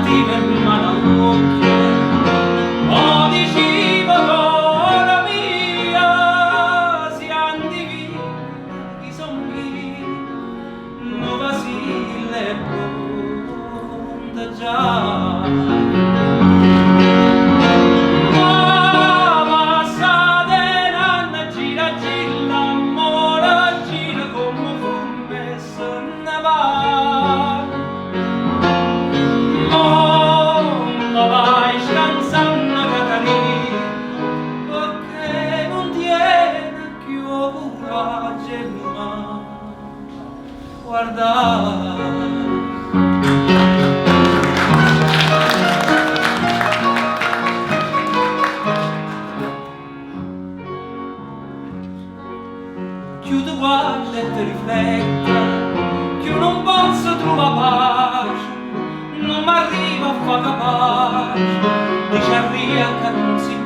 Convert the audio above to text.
attiva in mano all'occhio, o dicivo ora mia, si andivi, chi son qui, no vasile pronta già. Guarda, chiudo guarda e ti rifletta che io non posso trovare pace, non mi arriva a fare capace di ci arriva che non si